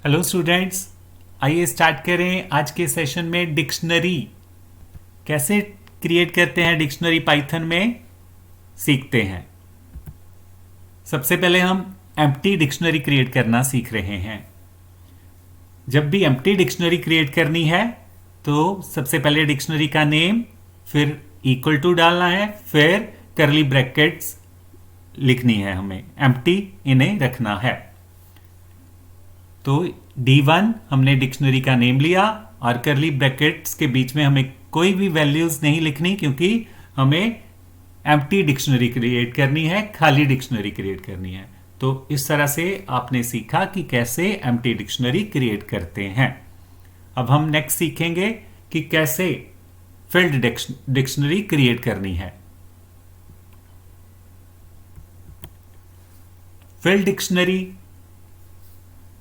Hello students, आइए start करें आज के सेशन में। डिक्शनरी कैसे क्रिएट करते हैं, डिक्शनरी पाइथन में सीखते हैं। सबसे पहले हम एम्प्टी डिक्शनरी क्रिएट करना सीख रहे हैं। जब भी एम्प्टी डिक्शनरी क्रिएट करनी है तो सबसे पहले डिक्शनरी का नेम, फिर इक्वल टू डालना है, फिर करली ब्रैकेट्स लिखनी है, हमें एम्प्टी इन्हें रखना है। तो D1 हमने डिक्शनरी का नेम लिया और करली ब्रैकेट्स के बीच में हमें कोई भी वैल्यूज नहीं लिखनी, क्योंकि हमें एम्प्टी डिक्शनरी क्रिएट करनी है, खाली डिक्शनरी क्रिएट करनी है। तो इस तरह से आपने सीखा कि कैसे एम्प्टी डिक्शनरी क्रिएट करते हैं। अब हम नेक्स्ट सीखेंगे कि कैसे फिल्ड डिक्शनरी क्रिएट करनी है। फिल्ड डिक्शनरी,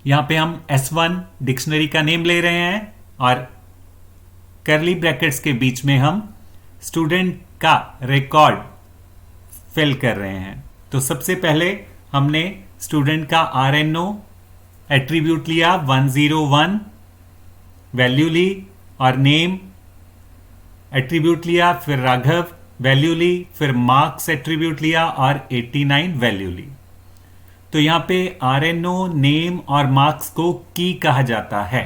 यहां पे हम S1 डिक्शनरी का नेम ले रहे हैं और करली ब्रैकेट्स के बीच में हम स्टूडेंट का रिकॉर्ड फिल कर रहे हैं। तो सबसे पहले हमने स्टूडेंट का RNO एट्रीब्यूट लिया, 101 वैल्यू ली, और नेम एट्रीब्यूट लिया, फिर राघव वैल्यू ली, फिर मार्क्स एट्रीब्यूट लिया और 89 वैल्यू ली। तो यहां पे RNO, नेम और मार्क्स को की कहा जाता है,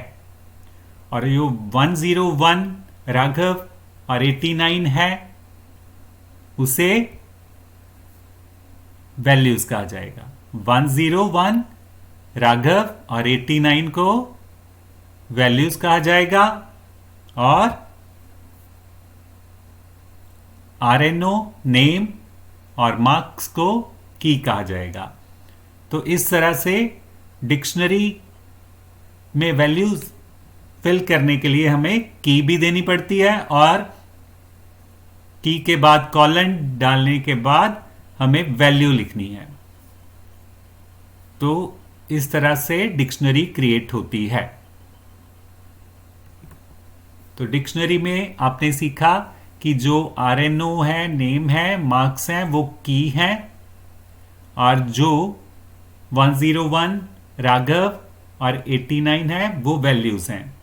और यो 101 राघव और 89 है उसे वैल्यूज कहा जाएगा। 101 राघव और 89 को वैल्यूज कहा जाएगा, और RNO, नेम और मार्क्स को की कहा जाएगा। तो इस तरह से डिक्शनरी में वैल्यूज फिल करने के लिए हमें की भी देनी पड़ती है, और की के बाद कॉलन डालने के बाद हमें वैल्यू लिखनी है। तो इस तरह से डिक्शनरी क्रिएट होती है। तो डिक्शनरी में आपने सीखा कि जो RNO है, नेम है, मार्क्स हैं, वो की हैं, और जो 101 राघव और 89 है वो वैल्यूज हैं,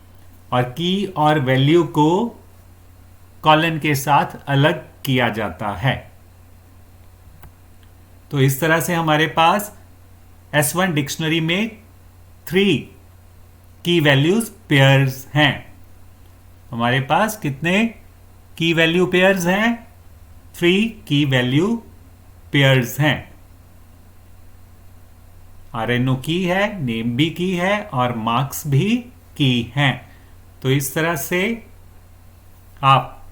और की और वैल्यू को कॉलन के साथ अलग किया जाता है। तो इस तरह से हमारे पास S1 डिक्शनरी में 3 की वैल्यूज पेयर्स हैं। हमारे पास कितने की वैल्यू पेयर्स हैं? 3 की वैल्यू पेयर्स हैं। RNO की है, नेम भी की है, और मार्क्स भी की हैं। तो इस तरह से आप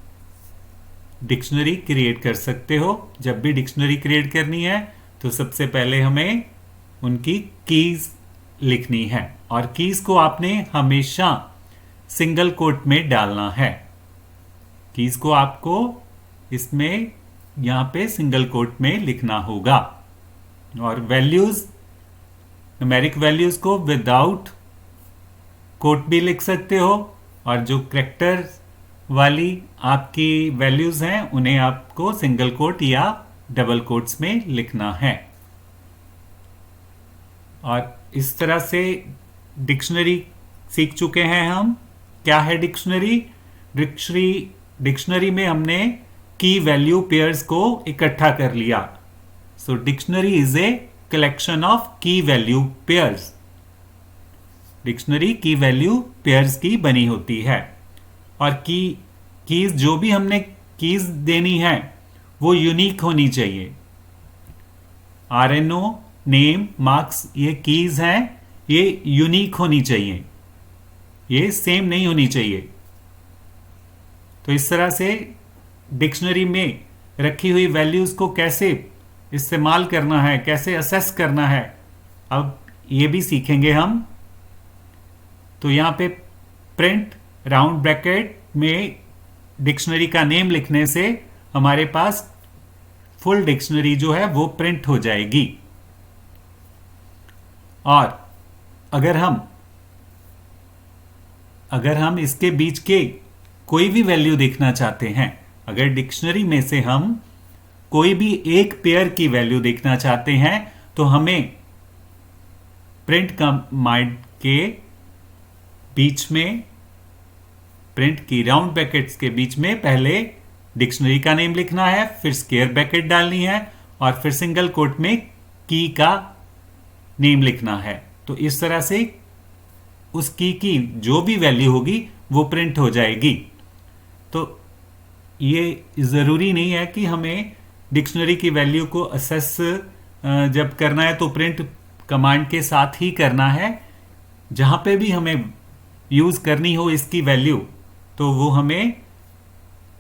डिक्शनरी क्रिएट कर सकते हो। जब भी डिक्शनरी क्रिएट करनी है तो सबसे पहले हमें उनकी कीज लिखनी है, और कीज को आपने हमेशा सिंगल कोट में डालना है। कीज को आपको इसमें यहां पे सिंगल कोट में लिखना होगा, और वैल्यूज, न्यूमेरिक वैल्यूज को विदाउट कोट भी लिख सकते हो, और जो कैरेक्टर वाली आपकी वैल्यूज हैं उन्हें आपको सिंगल कोट या डबल कोट्स में लिखना है। और इस तरह से डिक्शनरी सीख चुके हैं हम। क्या है डिक्शनरी? डिक्शनरी में हमने की वैल्यू पेयर्स को इकट्ठा कर लिया। So dictionary is a collection of key value pairs. Dictionary key value pairs की बनी होती है, और कीज जो भी हमने कीज देनी है वो यूनिक होनी चाहिए। RNO, नेम, मार्क्स, ये कीज हैं, ये यूनिक होनी चाहिए, ये सेम नहीं होनी चाहिए। तो इस तरह से डिक्शनरी में रखी हुई वैल्यूज को कैसे इस्तेमाल करना है, कैसे असेस करना है, अब ये भी सीखेंगे हम। तो यहां पे प्रिंट राउंड ब्रैकेट में डिक्शनरी का नेम लिखने से हमारे पास फुल डिक्शनरी जो है वो प्रिंट हो जाएगी। और अगर हम इसके बीच के कोई भी वैल्यू देखना चाहते हैं, अगर डिक्शनरी में से हम कोई भी एक पेयर की वैल्यू देखना चाहते हैं, तो हमें प्रिंट कमांड के बीच में प्रिंट की राउंड ब्रैकेट्स के बीच में पहले डिक्शनरी का नेम लिखना है, फिर स्क्वायर ब्रैकेट डालनी है और फिर सिंगल कोट में की का नेम लिखना है। तो इस तरह से उस की जो भी वैल्यू होगी वो प्रिंट हो जाएगी। तो ये ज़रूरी नहीं है कि हमें डिक्शनरी की वैल्यू को असेस जब करना है तो प्रिंट कमांड के साथ ही करना है। जहां पे भी हमें यूज करनी हो इसकी वैल्यू तो वो हमें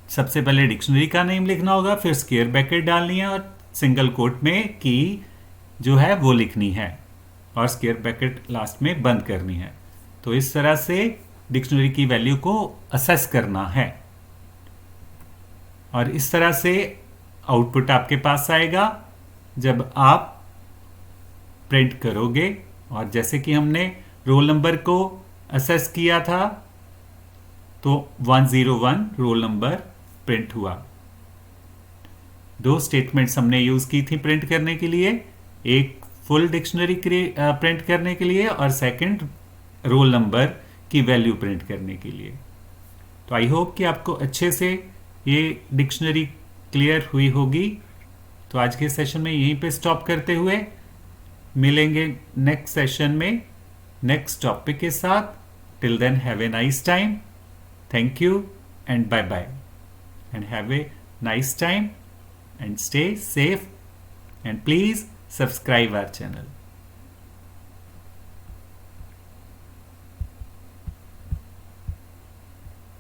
सबसे पहले डिक्शनरी का नेम लिखना होगा, फिर स्क्वायर ब्रैकेट डालनी है और सिंगल कोट में की जो है वो लिखनी है और स्क्वायर ब्रैकेट लास्ट में बंद करनी है। तो इस तरह से डिक्शनरी की वैल्यू को असेस करना है और इस तरह से आउटपुट आपके पास आएगा जब आप प्रिंट करोगे। और जैसे कि हमने रोल नंबर को असेस किया था तो 101 रोल नंबर प्रिंट हुआ। दो स्टेटमेंट्स हमने यूज की थी प्रिंट करने के लिए, एक फुल डिक्शनरी प्रिंट करने के लिए और सेकंड रोल नंबर की वैल्यू प्रिंट करने के लिए। तो आई होप कि आपको अच्छे से ये डिक्शनरी क्लियर हुई होगी। तो आज के सेशन में यहीं पे स्टॉप करते हुए मिलेंगे नेक्स्ट सेशन में नेक्स्ट टॉपिक के साथ। Till then have a nice time, thank you and bye bye and have a nice time and stay safe and please subscribe our channel.